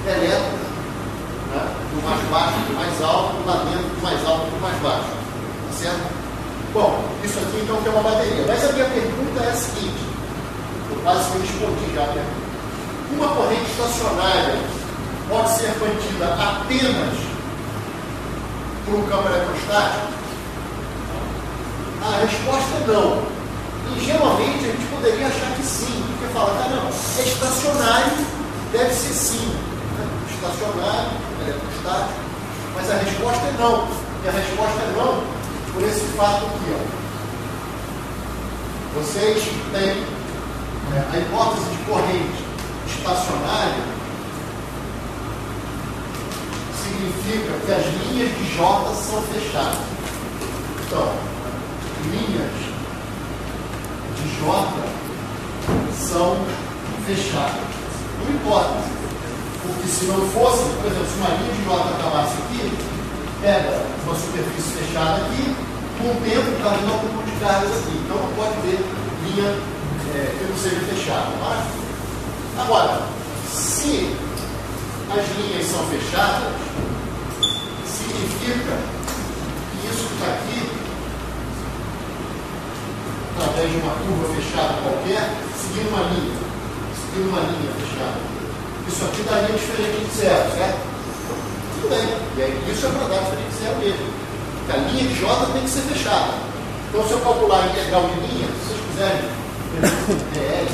elétrons, né? Do mais baixo para o mais alto, lá dentro do mais alto para o mais baixo. Tá certo? Bom, isso aqui então que é uma bateria. Mas a minha pergunta é a seguinte, eu quase que respondi já a pergunta. Uma corrente estacionária pode ser mantida apenas por um campo eletrostático? A resposta é não. E geralmente a gente poderia achar que sim, porque fala, tá, não, é estacionário, deve ser sim. Né? Estacionário, eletrostático, mas a resposta é não. E a resposta é não por esse fato aqui, ó. Vocês têm a hipótese de corrente estacionária significa que as linhas de J são fechadas. Então, linhas de J são fechadas. Uma hipótese. Porque se não fosse, por exemplo, se uma linha de J acabasse aqui, pega uma superfície fechada aqui, com o tempo está vindo um grupo de cargas aqui. Então não pode ver linha que não seja fechada. Tá? Agora, se as linhas são fechadas, significa que isso que está aqui, através de uma curva fechada qualquer, seguindo uma linha fechada. Isso aqui daria diferente de zero, certo? Tudo bem. E aí, isso é para dar diferente de zero mesmo. Porque a linha de J tem que ser fechada. Então, se eu calcular a integral de linha, se vocês quiserem, dl,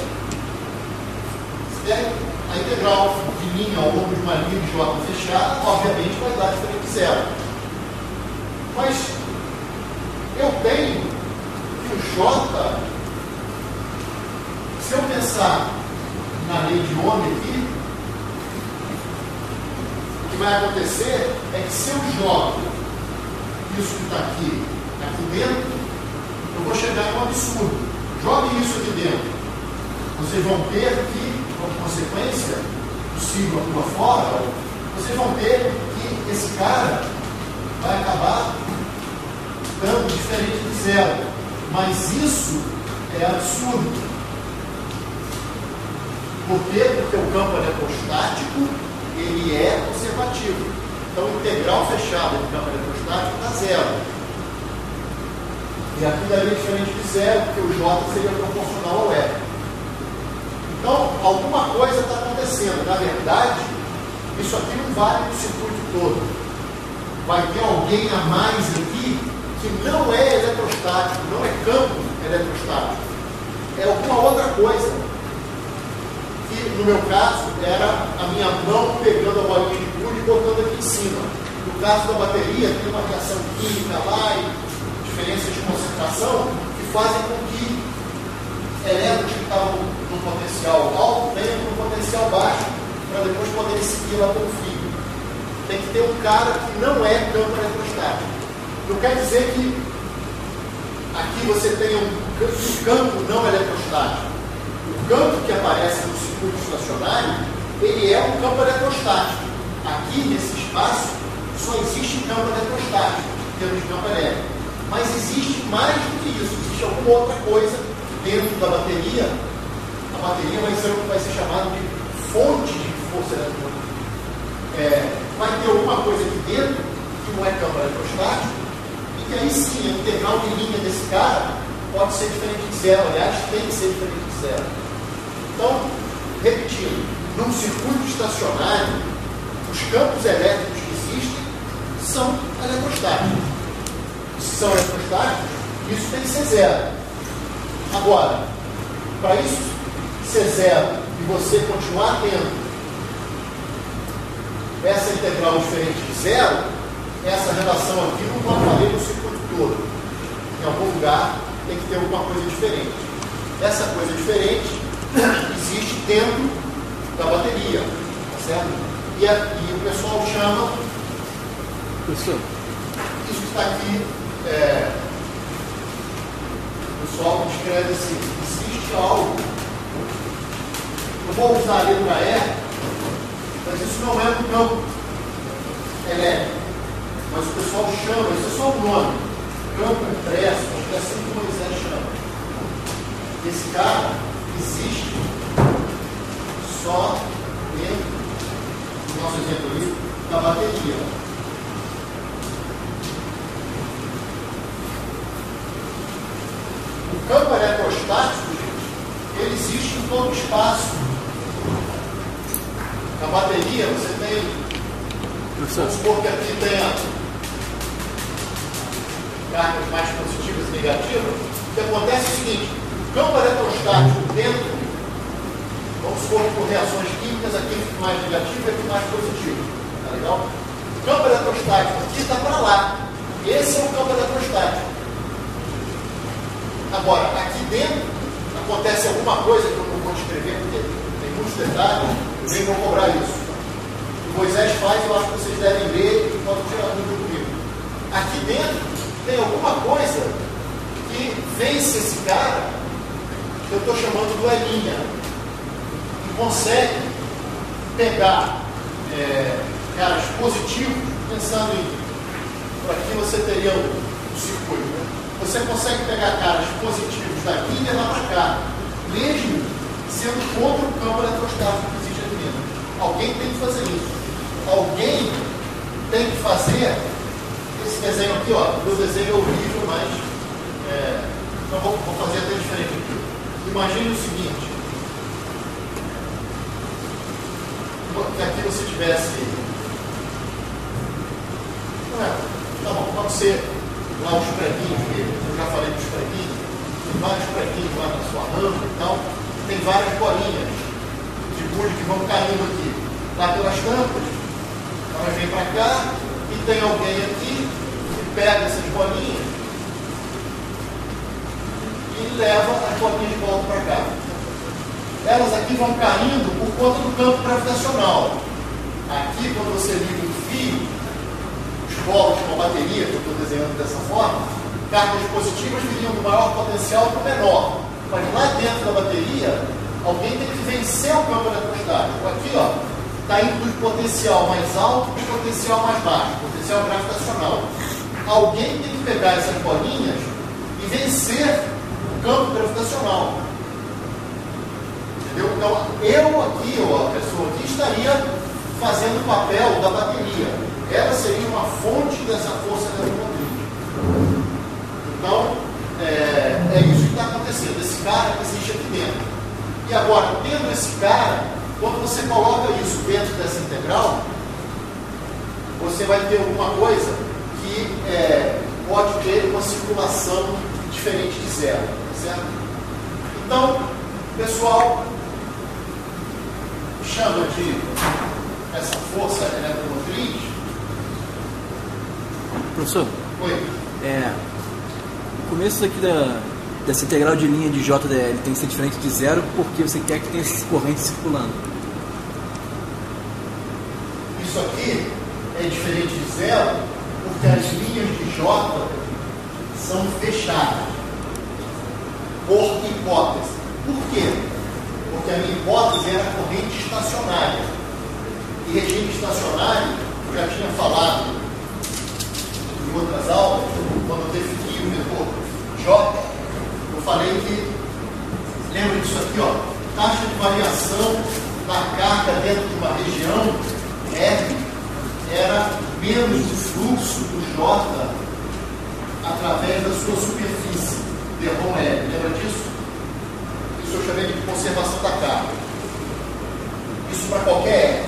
se der a integral de linha ao longo de uma linha de J fechada, obviamente vai dar diferente de zero. Mas eu tenho que o J, se eu pensar na lei de Ohm aqui, o que vai acontecer é que se eu jogo isso que está aqui dentro, eu vou chegar a um absurdo. Jogue isso aqui dentro. Vocês vão ter que, como consequência do sigma por fora, vocês vão ter que esse cara vai acabar dando diferente de zero. Mas isso é absurdo. Por quê? Porque o campo eletrostático ele é conservativo. Então, o integral fechado do campo eletrostático está zero. E aqui daria diferente de zero, porque o J seria proporcional ao E. Então, alguma coisa está acontecendo. Na verdade, isso aqui não vale no circuito todo. Vai ter alguém a mais aqui que não é eletrostático, não é campo eletrostático. É alguma outra coisa. Que, no meu caso, era a minha mão pegando a bolinha de gude e botando aqui em cima. No caso da bateria, tem uma reação química lá e diferenças de concentração que fazem com que elétrons que estavam no potencial alto venham para um potencial baixo para depois poderem seguir lá pelo fio. Tem que ter um cara que não é campo eletrostático. Não quer dizer que aqui você tenha um campo não eletrostático. O campo que aparece no circuito estacionário, ele é um campo eletrostático. Aqui, nesse espaço, só existe campo eletrostático, em termos de campo elétrico. Mas existe mais do que isso. Existe alguma outra coisa dentro da bateria. A bateria vai ser chamada de fonte de força eletromagnética. Vai ter alguma coisa aqui dentro que não é campo eletrostático e que aí sim, a integral de linha desse cara pode ser diferente de zero. Aliás, tem que ser diferente de zero. Então, repetindo, num circuito estacionário, os campos elétricos que existem são eletrostáticos. Se são eletrostáticos, isso tem que ser zero. Agora, para isso ser zero e você continuar tendo essa integral diferente de zero, essa relação aqui não vai valer no circuito todo. Em algum lugar tem que ter alguma coisa diferente. Essa coisa diferente existe dentro da bateria, tá certo? E o pessoal chama isso que está aqui, o pessoal descreve assim: existe algo. Eu vou usar a letra E, mas isso não é um campo elétrico. Mas o pessoal chama, isso é só um nome, campo impresso, acho que é assim que o Moisés chama. Esse cara existe só dentro do exemplo ali da bateria. O campo eletrostático, ele existe em todo o espaço. Na bateria, você tem, vamos supor que aqui tenha cargas mais positivas e negativas. O que acontece é o seguinte: o campo eletrostático dentro, vamos supor que por reações químicas aqui fica mais negativo e aqui mais positivo. Tá legal? O campo eletrostático aqui está para lá. Esse é o campo eletrostático. Agora, aqui dentro acontece alguma coisa que eu não vou descrever porque tem muitos detalhes, eu nem vou cobrar isso. O Moisés faz, eu acho que vocês devem ler e podem tirar dúvida comigo. Aqui dentro tem alguma coisa que vence esse cara, que eu estou chamando do Elinha, que consegue pegar caras positivos, pensando em, por aqui você teria um circuito, né? Você consegue pegar caras positivos daqui e levar para cá, mesmo sendo contra o campo eletrostático que existe aqui dentro. Alguém tem que fazer isso. Alguém tem que fazer esse desenho aqui, ó. Meu desenho é horrível, mas então vou fazer até diferente aqui. Imagine o seguinte: que aqui você tivesse. Tá bom, pode ser lá os preguinhos, eu já falei dos preguinhos, tem vários preguinhos lá na sua rampa e tal, tem várias bolinhas de gude que vão caindo aqui, lá pelas tampas, elas vêm para cá e tem alguém aqui que pega essas bolinhas e leva as bolinhas de volta para cá. Elas aqui vão caindo por conta do campo gravitacional. Aqui, quando você liga um fio, polos com a bateria, que eu estou desenhando dessa forma, cargas positivas viriam do maior potencial para o menor. Mas lá dentro da bateria, alguém tem que vencer o campo eletrostático. Aqui, ó, está indo do potencial mais alto para o potencial mais baixo, potencial gravitacional. Alguém tem que pegar essas bolinhas e vencer o campo gravitacional. Entendeu? Então, eu aqui, ó, a pessoa aqui, estaria fazendo o papel da bateria. Ela seria uma fonte dessa força eletromotriz. Então, é isso que está acontecendo. Esse cara existe aqui dentro. E agora, tendo esse cara, quando você coloca isso dentro dessa integral, você vai ter alguma coisa que pode ter uma circulação diferente de zero. Certo? Então, pessoal, chama de essa força eletromotriz. Professor, oi. O começo aqui dessa integral de linha de JDL tem que ser diferente de zero porque você quer que tenha corrente circulando. Isso aqui é diferente de zero porque as linhas de J são fechadas por hipótese. Por quê? Porque a minha hipótese era a corrente estacionária. E regime estacionário, eu já tinha falado em outras aulas, quando eu defini o vetor J, eu falei que, lembra disso aqui, ó, taxa de variação da carga dentro de uma região R era menos o fluxo do J através da sua superfície, derrom L. Lembra disso? Isso eu chamei de conservação da carga. Isso para qualquer R.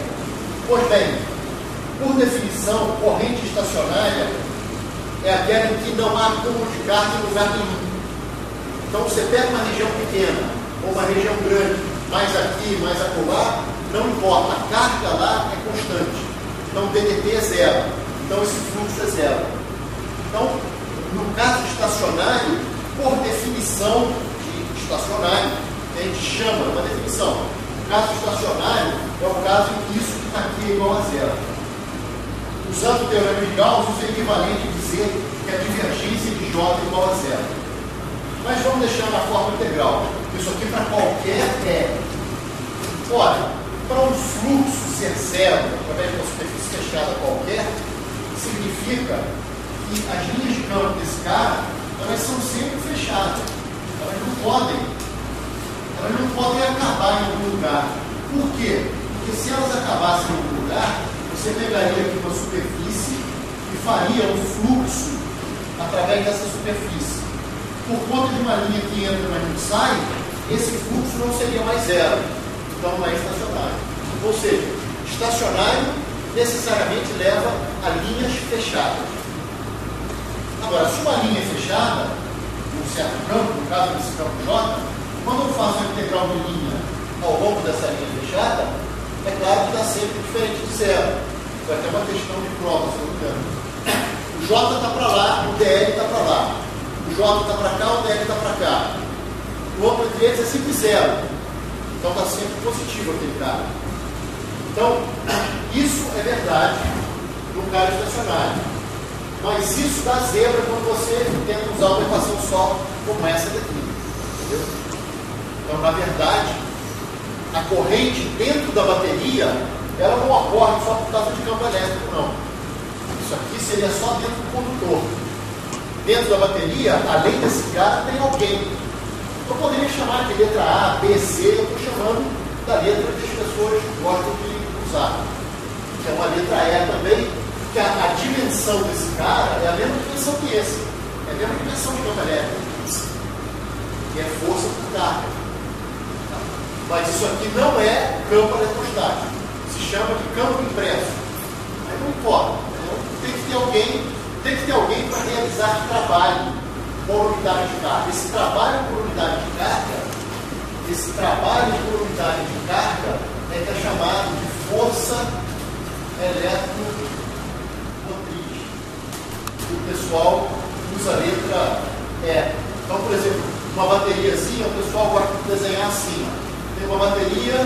Pois bem, por definição, corrente estacionária é aquela em que não há acúmulo de carga em lugar nenhum. Então, você pega uma região pequena ou uma região grande, mais aqui, mais acolá, não importa, a carga lá é constante. Então, o DDT é zero. Então, esse fluxo é zero. Então, no caso estacionário, por definição de estacionário, a gente chama, uma definição. O caso estacionário é o caso em que isso que está aqui é igual a zero. Usando o teorema de Gauss, isso é equivalente a dizer que a divergência de J é igual a zero. Mas vamos deixar na forma integral. Isso aqui para qualquer R. Ora, para um fluxo ser zero, através de uma superfície fechada qualquer, significa que as linhas de campo desse cara, elas são sempre fechadas. Elas não podem acabar em algum lugar. Por quê? Porque se elas acabassem em algum lugar, você pegaria aqui uma superfície e faria um fluxo através dessa superfície. Por conta de uma linha que entra e uma linha que sai, esse fluxo não seria mais zero. Então não é estacionário. Ou seja, estacionário necessariamente leva a linhas fechadas. Agora, se uma linha é fechada, num certo campo, no caso desse campo J, quando eu faço a integral de linha ao longo dessa linha fechada, é claro que está sempre diferente de zero. Vai ter uma questão de prova, se eu não me engano. O J está para lá, o DL está para lá. O J está para cá, o DL está para cá. O ângulo entre eles é sempre zero. Então está sempre positivo aquele cara. Então, isso é verdade no cara estacionário. Mas isso dá zebra quando você tenta usar uma equação só como essa daqui. Entendeu? Então, na verdade, a corrente dentro da bateria, ela não ocorre só por causa de campo elétrico, não. Isso aqui seria só dentro do condutor. Dentro da bateria, além desse cara, tem alguém. Eu poderia chamar de letra A, B, C, eu estou chamando da letra que as pessoas gostam de usar. Que é uma letra E também, que a dimensão desse cara é a mesma dimensão que esse. É a mesma dimensão de campo elétrico. Que é força por carga. Mas isso aqui não é campo eletrostático. Se chama de campo impresso. Aí não importa. Tem que ter alguém para realizar trabalho por unidade de carga. Esse trabalho por unidade de carga é que é chamado de força eletromotriz. O pessoal usa a letra E. Então, por exemplo, uma bateriazinha, o pessoal gosta de desenhar assim. Tem uma bateria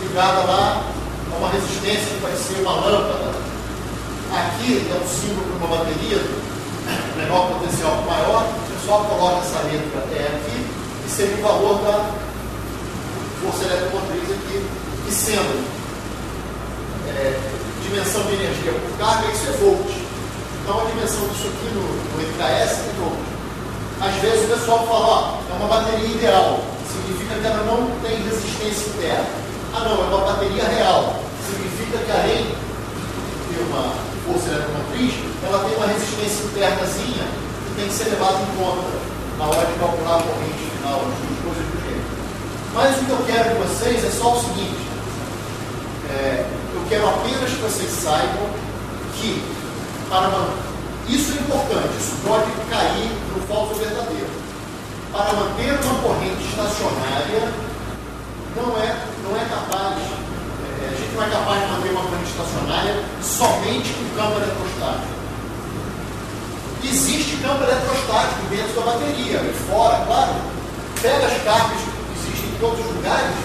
ligada lá a uma resistência que vai ser uma lâmpada. Aqui é um símbolo para uma bateria, menor potencial para maior. O pessoal coloca essa letra E aqui e seria o valor da força eletromotriz aqui, e sendo dimensão de energia por carga, isso é volt. Então a dimensão disso aqui no EKS é volt. Às vezes o pessoal fala, ó, é uma bateria ideal, significa que ela não tem resistência interna. Ah não, é uma bateria real, significa que além de ter uma força eletromotriz, ela tem uma resistência internazinha que tem que ser levada em conta na hora de calcular a corrente final, coisas do jeito. Mas o que eu quero de vocês é só o seguinte, eu quero apenas que vocês saibam que isso é importante, isso pode cair no falso verdadeiro. Para manter uma corrente estacionária, não é capaz, a gente não é capaz de manter uma corrente estacionária somente com campo eletrostático. Existe campo eletrostático dentro da bateria, e fora, claro. Pega as cargas que existem em todos os lugares,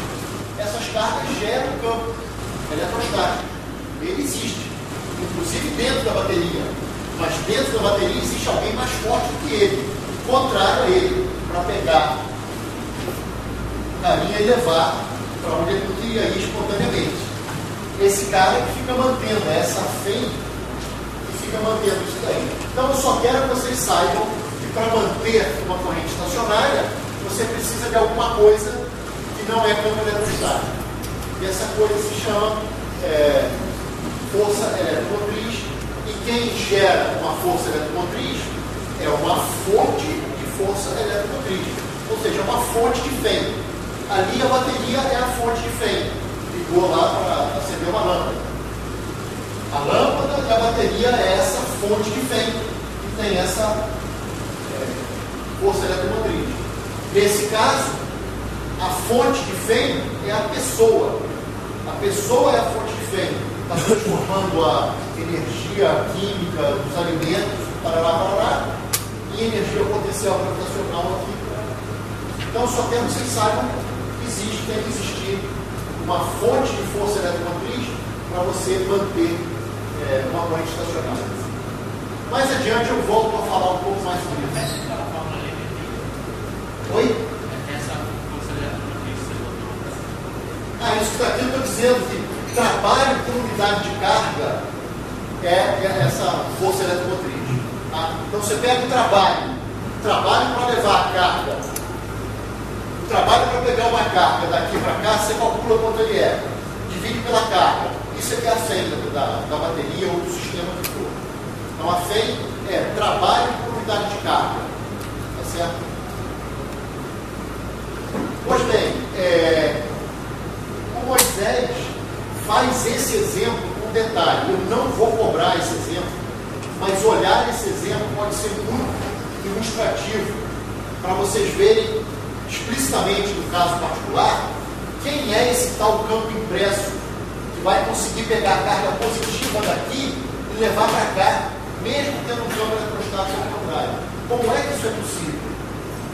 essas cargas geram campo eletrostático. Ele existe, inclusive dentro da bateria. Mas dentro da bateria existe alguém mais forte do que ele, contrário a ele, para pegar o carinha e levar para onde ele não queria ir espontaneamente. Esse cara que fica mantendo essa FEM, que fica mantendo isso daí. Então eu só quero que vocês saibam que para manter uma corrente estacionária, você precisa de alguma coisa que não é campo eletrostático. E essa coisa se chama força eletromotriz. E quem gera uma força eletromotriz é uma fonte de força eletromotriz. Ou seja, uma fonte de FEM. Ali a bateria é a fonte de FEM. Ligou lá para acender uma lâmpada. A lâmpada e a bateria é essa fonte de FEM, que tem essa força eletromotriz. Nesse caso, a fonte de FEM é a pessoa. A pessoa é a fonte de FEM. Está transformando a energia química dos alimentos, parará, em energia potencial gravitacional aqui. Então, só quero que vocês saibam que tem que existir uma fonte de força eletromotriz para você manter uma corrente estacionária. Mais adiante eu volto a falar um pouco mais sobre isso. Oi? Isso que está aqui eu estou dizendo que trabalho por unidade de carga é essa força eletromotriz. Tá? Então você pega o trabalho para levar a carga, trabalho para pegar uma carga daqui para cá, você calcula quanto ele é, divide pela carga. Isso aqui é a FEM da bateria ou do sistema que for. Então a FEM é trabalho por unidade de carga. Tá certo? Pois bem, o Moisés faz esse exemplo com detalhe. Eu não vou cobrar esse exemplo, mas olhar esse exemplo pode ser muito ilustrativo para vocês verem explicitamente, no caso particular, quem é esse tal campo impresso que vai conseguir pegar a carga positiva daqui e levar para cá, mesmo tendo um campo eletrostático ao contrário. Como é que isso é possível?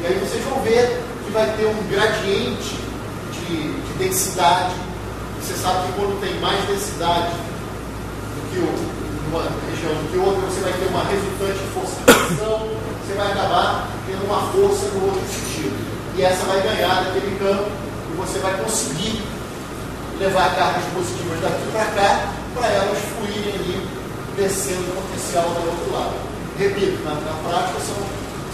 E aí vocês vão ver que vai ter um gradiente de densidade. Você sabe que quando tem mais densidade do que uma região do que outra, você vai ter uma resultante de força de pressão, você vai acabar tendo uma força no outro sentido. E essa vai ganhar daquele campo e você vai conseguir levar cargas positivas daqui para cá, para elas fluírem ali, descendo o potencial do outro lado. Repito, na prática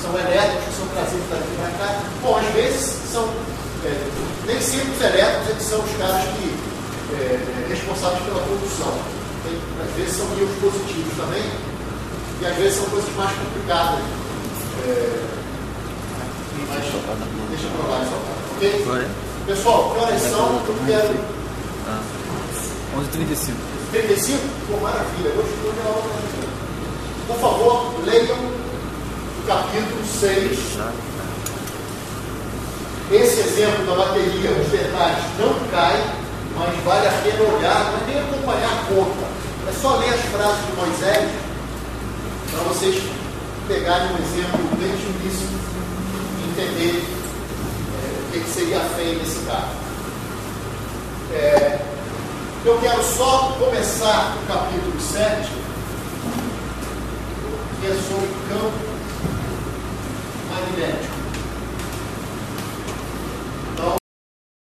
são elétrons que são trazidos daqui para cá. Bom, às vezes nem sempre os elétrons eles são os caras que responsáveis pela produção. Às vezes são íons positivos também, e às vezes são coisas mais complicadas. Mas deixa para lá, ok? Pessoal, que horas são? Eu quero. 11h35. 35? Pô, maravilha. Hoje é a aula da. Por favor, leiam o capítulo 6. Esse exemplo da bateria, os detalhes não caem, mas vale a pena olhar, não é nem acompanhar a conta. É só ler as frases de Moisés para vocês pegarem um exemplo bem difícil e entenderem o que seria a fé nesse caso. Eu quero só começar o capítulo 7